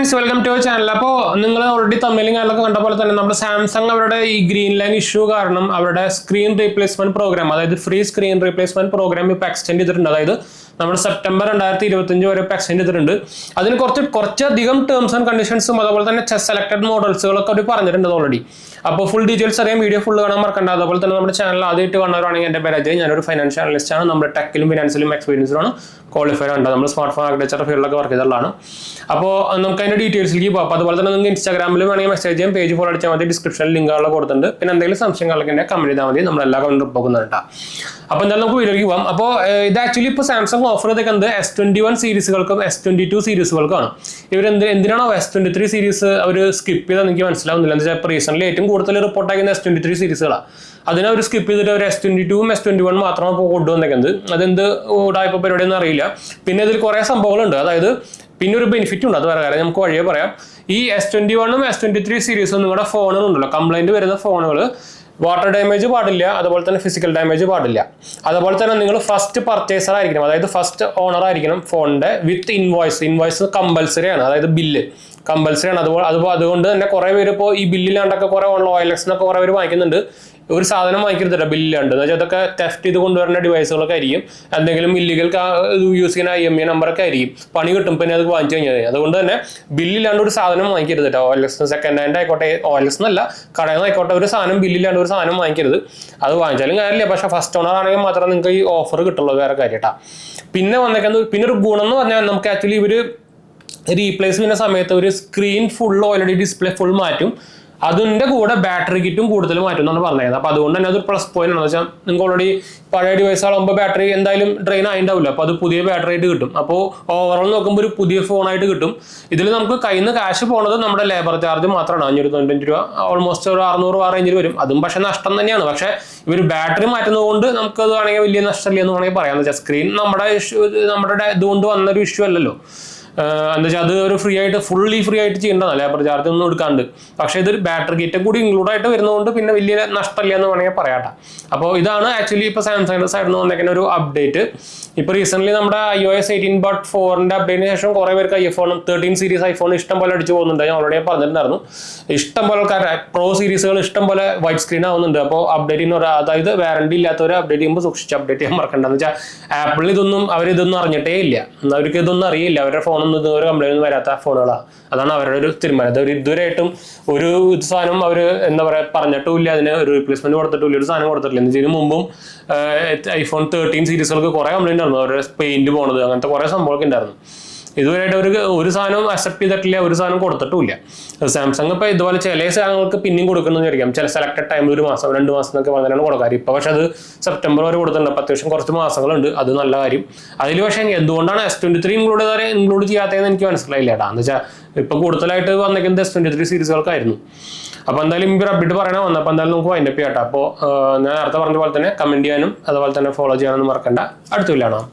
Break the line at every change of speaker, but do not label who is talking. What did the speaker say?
Friends, welcome to channel. അപ്പോൾ നിങ്ങൾ already തമ്മിലും കാര്യങ്ങളൊക്കെ കണ്ട പോലെ തന്നെ നമ്മുടെ സാംസങ് അവരുടെ ഈ ഗ്രീൻ ലൈൻ ഇഷ്യൂ കാരണം അവരുടെ സ്ക്രീൻ റീപ്ലേസ്മെന്റ് പ്രോഗ്രാം, അതായത് ഫ്രീ സ്ക്രീൻ റീപ്ലേസ്മെന്റ് പ്രോഗ്രാം ഇപ്പോൾ എക്സ്റ്റെൻഡ് ചെയ്തിട്ടുണ്ട്. അതായത് നമ്മുടെ സെപ്റ്റംബർ 2025 വരെ ഇപ്പോൾ എക്സ്റ്റെൻഡ് ചെയ്തിട്ടുണ്ട്. അതിന് കുറച്ചധികം ടേംസ് ആൻഡ് കണ്ടീഷൻസും അതുപോലെ തന്നെ സെലക്ടഡ് മോഡൽസുകളൊക്കെ അവർ പറഞ്ഞിട്ടുണ്ട് ഓൾറെഡി. അപ്പോൾ ഫുൾ ഡീറ്റെയിൽസ് അറിയാൻ വീഡിയോ ഫുൾ കാണാൻ മറക്കണ്ട. അതുപോലെ തന്നെ നമ്മുടെ ചാനൽ ആദ്യമായിട്ട് കാണുന്നവരാണെങ്കിൽ എൻ്റെ പേര് അജയ്, ഞാനൊരു ഫൈനാൻഷ്യൽ അനലിസ്റ്റ് ആണ്. നമ്മുടെ ടെക്കിലും ഫിനാൻസിലും എക്സ്പീരിയൻസിലാണ് ക്വാളിഫൈഡ് ഉണ്ട്. നമ്മൾ സ്മാർട്ട് ഫോൺ ആർക്കിടെക്ചർ ഫീൽഡിലൊക്കെ വർക്ക് ചെയ്തതാണ്. അപ്പോൾ നമുക്ക് അതിൻ്റെ ഡീറ്റെയിൽസിലേക്ക് പോകാം. അപ്പോൾ അതുപോലെ തന്നെ നിങ്ങൾക്ക് ഇൻസ്റ്റാഗ്രാമിലും വേണമെങ്കിൽ മെസ്സേജ് ചെയ്യാം, പേജ് ഫോളോ അടിച്ചാൽ മതി. ഡിസ്ക്രിപ്ഷനിൽ ലിങ്കുകൾ കൊടുത്തിട്ടുണ്ട്. പിന്നെ എന്തെങ്കിലും സംശയങ്ങളൊക്കെ ഉണ്ടെങ്കിൽ കമന്റ് ചെയ്താൽ മതി, നമ്മളെല്ലാ കമന്റും പോകുന്നുണ്ട്. അപ്പോൾ എന്തായാലും നമുക്ക് വീഡിയോയ്ക്ക് പോകാം. അപ്പോൾ ഇത് ആക്ച്വലി ഇപ്പോൾ സാംസങ് ഓഫർ ചെയ്തേക്കുന്നത് S21 സീരീസുകൾക്കും S22 സീരീസുകൾക്കാണ്. എന്തിനാണോ S23 സീരീസ് അവർ സ്കിപ്പ് ചെയ്താൽ എനിക്ക് മനസ്സിലാവുന്നില്ല. എന്താ വെച്ചാൽ റീസെന്റ് ഏറ്റവും കൂടുതൽ റിപ്പോർട്ട് ആക്കുന്ന S23 സീരീസുകളാണ്. അതിനെ അവർ സ്കിപ്പ് ചെയ്തിട്ട് അവർ S22ഉം S21 മാത്രമാണ് ഇപ്പോൾ കൊണ്ടുവന്നേക്കുന്നത്. അതെന്ത് ഉടായ്പ പരിപാടിയൊന്നും അറിയില്ല. പിന്നെ ഇതിൽ കുറേ സംഭവങ്ങളുണ്ട്. അതായത് പിന്നെ ഒരു ബെനിഫിറ്റ് ഉണ്ട്, അത് വേറെ കാര്യം, നമുക്ക് വഴിയെ പറയാം. ഈ S21ഉം S23 സീരീസും നിങ്ങളുടെ ഫോണുകളുണ്ടല്ലോ, കംപ്ലൈന്റ് വരുന്ന ഫോണുകൾ വാട്ടർ ഡാമേജ് പാടില്ല, അതുപോലെ തന്നെ ഫിസിക്കൽ ഡാമേജ് പാടില്ല. അതുപോലെ തന്നെ നിങ്ങൾ ഫസ്റ്റ് പർച്ചേസർ ആയിരിക്കണം, അതായത് ഫസ്റ്റ് ഓണർ ആയിരിക്കണം ഫോണിന്റെ വിത്ത് ഇൻവോയ്സ് കമ്പൽസറി ആണ്, അതായത് ബില്ല് കമ്പൽസറി ആണ്. അതുകൊണ്ട് തന്നെ കുറെ പേര് ഇപ്പോൾ ഈ ബില്ലിലാണ്ടൊക്കെ കുറെ OLX എന്നൊക്കെ കുറെ പേര് വാങ്ങിക്കുന്നുണ്ട്. ഒരു സാധനം വാങ്ങിക്കരുതല്ല ബില്ലിലാണ്ട്, എന്ന് വെച്ചാൽ അതൊക്കെ ടെസ്റ്റ് ചെയ്ത് കൊണ്ടുവരുന്ന ഡിവൈസുകളൊക്കെ ആയിരിക്കും. എന്തെങ്കിലും ഇല്ലീഗൽ യൂസ് ചെയ്യുന്ന IMEI നമ്പറൊക്കെ ആയിരിക്കും. പണി കിട്ടും പിന്നെ അത് വാങ്ങിച്ചു കഴിഞ്ഞാൽ. അതുകൊണ്ട് തന്നെ ബില്ലിലാണ്ട് ഒരു സാധനം വാങ്ങിക്കരുത് കേട്ടോ. OLX സെക്കൻഡ് ഹാൻഡ് ആയിക്കോട്ടെ, OLX എന്നല്ല കടയിൽ നിന്ന് ആയിക്കോട്ടെ, ഒരു സാധനം ബില്ലിലാണ്ട് ഒരു സാധനം വാങ്ങിക്കരുത്. അത് വാങ്ങിച്ചാലും കാര്യമില്ല, പക്ഷേ ഫസ്റ്റ് ഓണർ ആണെങ്കിൽ മാത്രമേ നിങ്ങൾക്ക് ഈ ഓഫർ കിട്ടുള്ളൂ, വേറെ കാര്യം കേട്ടോ. പിന്നെ വന്നേക്കുന്നത് പിന്നെ ഒരു ഗുണം എന്ന് പറഞ്ഞാൽ നമുക്ക് ആക്ച്വലി ഇവർ റീപ്ലേസ് ചെയ്യുന്ന സമയത്ത് ഒരു screen full already display full മാറ്റും. അതിൻ്റെ കൂടെ ബാറ്ററി കിറ്റും കൂടുതൽ മാറ്റും എന്നാണ് പറഞ്ഞത്. അപ്പോൾ അതുകൊണ്ട് തന്നെ അതൊരു പ്ലസ് പോയിന്റ് ആണ്. വെച്ചാൽ നിങ്ങൾക്ക് ഓൾറെഡി പഴയ ഡിവൈസ് ആകുമ്പോൾ ബാറ്ററി എന്തായാലും ഡ്രെയിൻ ആയിട്ടുണ്ടാവില്ല. അപ്പോൾ അത് പുതിയ ബാറ്ററി ആയിട്ട് കിട്ടും. അപ്പോൾ ഓവറോൾ നോക്കുമ്പോൾ ഒരു പുതിയ ഫോണായിട്ട് കിട്ടും. ഇതിൽ നമുക്ക് കയ്യിൽ നിന്ന് ക്യാഷ് പോകുന്നത് നമ്മുടെ ലേബർ ചാർജ് മാത്രമാണ്, 595 രൂപ, ഓൾമോസ്റ്റ് ഒരു 600 രൂപ റേഞ്ചിൽ വരും. അതും പക്ഷേ നഷ്ടം തന്നെയാണ്. പക്ഷേ ഇവർ ബാറ്ററി മാറ്റുന്നതുകൊണ്ട് നമുക്കത് വേണമെങ്കിൽ വലിയ നഷ്ടമില്ല എന്ന് വേണമെങ്കിൽ പറയാം. വെച്ചാൽ സ്ക്രീൻ നമ്മുടെ ഇതുകൊണ്ട് വന്നൊരു ഇഷ്യൂ അല്ലല്ലോ. എന്താ വെച്ചാൽ അത് ഒരു ഫുള്ളി ഫ്രീ ആയിട്ട് ചെയ്യേണ്ടതാണ്, ലേബർ ചാർജ് ഒന്നും എടുക്കാണ്ട്. പക്ഷേ ഇതൊരു ബാറ്ററി കിറ്റും കൂടി ഇൻക്ലൂഡ് ആയിട്ട് വരുന്നതുകൊണ്ട് പിന്നെ വലിയ നഷ്ടമില്ല എന്ന് വേണമെങ്കിൽ പറയാട്ടെ. അപ്പോൾ ഇതാണ് ആക്ച്വലി ഇപ്പോൾ സാംസങ്ങിന്റെ സൈഡിൽ നിന്ന് വന്നേക്കുന്ന ഒരു അപ്ഡേറ്റ്. ഇപ്പോൾ റീസെന്റ് നമ്മുടെ iOS 18.4ന്റെ അപ്ഡേറ്റിന് ശേഷം കുറേ പേർക്ക് iPhone 13 സീരീസ് ഐഫോൺ ഇഷ്ടം പോലെ അടിച്ചു പോകുന്നുണ്ട്. ഞാൻ ഓൾറെഡി പറഞ്ഞിട്ടുണ്ടായിരുന്നു, ഇഷ്ടം പോലെ പ്രോ സീരീസുകൾ ഇഷ്ടം പോലെ വൈറ്റ് സ്ക്രീൻ ആവുന്നുണ്ട്. അപ്പോൾ അപ്ഡേറ്റിന് അതായത് വാറണ്ടി ഇല്ലാത്തവർ അപ്ഡേറ്റ് ചെയ്യുമ്പോൾ സൂക്ഷിച്ച് അപ്ഡേറ്റ് ചെയ്യാൻ മറക്കണ്ടെന്ന് വെച്ചാൽ ആപ്പിൾ അവരിതൊന്നും അറിഞ്ഞിട്ടേ ഇല്ല, അവർക്ക് ഇതൊന്നും അറിയില്ല. അവരുടെ ഫോണൊന്നും ഇതുവരെ കംപ്ലൈന്റ് ഒന്നും വരാത്ത ഫോണുകളാണ്. അതാണ് അവരുടെ ഒരു തീരുമാനം. അവർ ഇതുവരെയായിട്ടും ഒരു സാധനം അവർ എന്താ പറയുക പറഞ്ഞിട്ടും ഇല്ല, അതിന് ഒരു റീപ്ലേസ്മെന്റ് കൊടുത്തിട്ടില്ല, ഒരു സാധനം കൊടുത്തിട്ടില്ല. എന്ന് ഇതിന് മുമ്പും iPhone 13 സീരീസുകൾക്ക് കുറെ കംപ്ലൈന്റ് ആയിരുന്നു, അവരുടെ പെയിന്റ് പോണത്, അങ്ങനത്തെ കുറെ സംഭവമൊക്കെ ഉണ്ടായിരുന്നു. ഇതുവരെയായിട്ട് ഒരു സാധനം അക്സെപ്റ്റ് ചെയ്തിട്ടില്ല, ഒരു സാധനം കൊടുത്തിട്ടുമില്ല. സാംസങ് ഇപ്പോൾ ഇതുപോലെ ചില സാധനങ്ങൾക്ക് പിന്നെയും കൊടുക്കണമെന്ന് വിചാരിക്കാം. ചില സെലക്ടഡ് ടൈമിൽ 1 മാസം 2 മാസം എന്നൊക്കെ പറഞ്ഞാണ് കൊടുക്കാറ്. ഇപ്പോൾ പക്ഷെ അത് സെപ്റ്റംബർ വരെ കൊടുത്തിട്ടുണ്ട്. അപ്പോൾ അത്യാവശ്യം കുറച്ച് മാസങ്ങളുണ്ട്, അത് നല്ല കാര്യം. അതിൽ പക്ഷേ എന്തുകൊണ്ടാണ് S23 ഇൻക്ലൂഡ് ചെയ്യാത്തതെന്ന് എനിക്ക് മനസ്സിലായില്ല കേട്ടോ. എന്ന് വെച്ചാൽ ഇപ്പോൾ കൂടുതലായിട്ട് വന്നേക്കുന്നത് S23 സീരീസുകൾക്കായിരുന്നു. അപ്പോൾ എന്തായാലും ഇവർ അപ്ഡേറ്റ് പറയണ വന്നപ്പോൾ എന്തായാലും നമുക്ക് വൈൻഡപ്പ് ചെയ്യാം കേട്ടോ. അപ്പോൾ ഞാൻ നേരത്തെ പറഞ്ഞ പോലെ തന്നെ കമന്റ് ചെയ്യാനും അതുപോലെ തന്നെ ഫോളോ ചെയ്യാനൊന്നും മറക്കണ്ട. അടുത്ത വീഡിയോ കാണാം.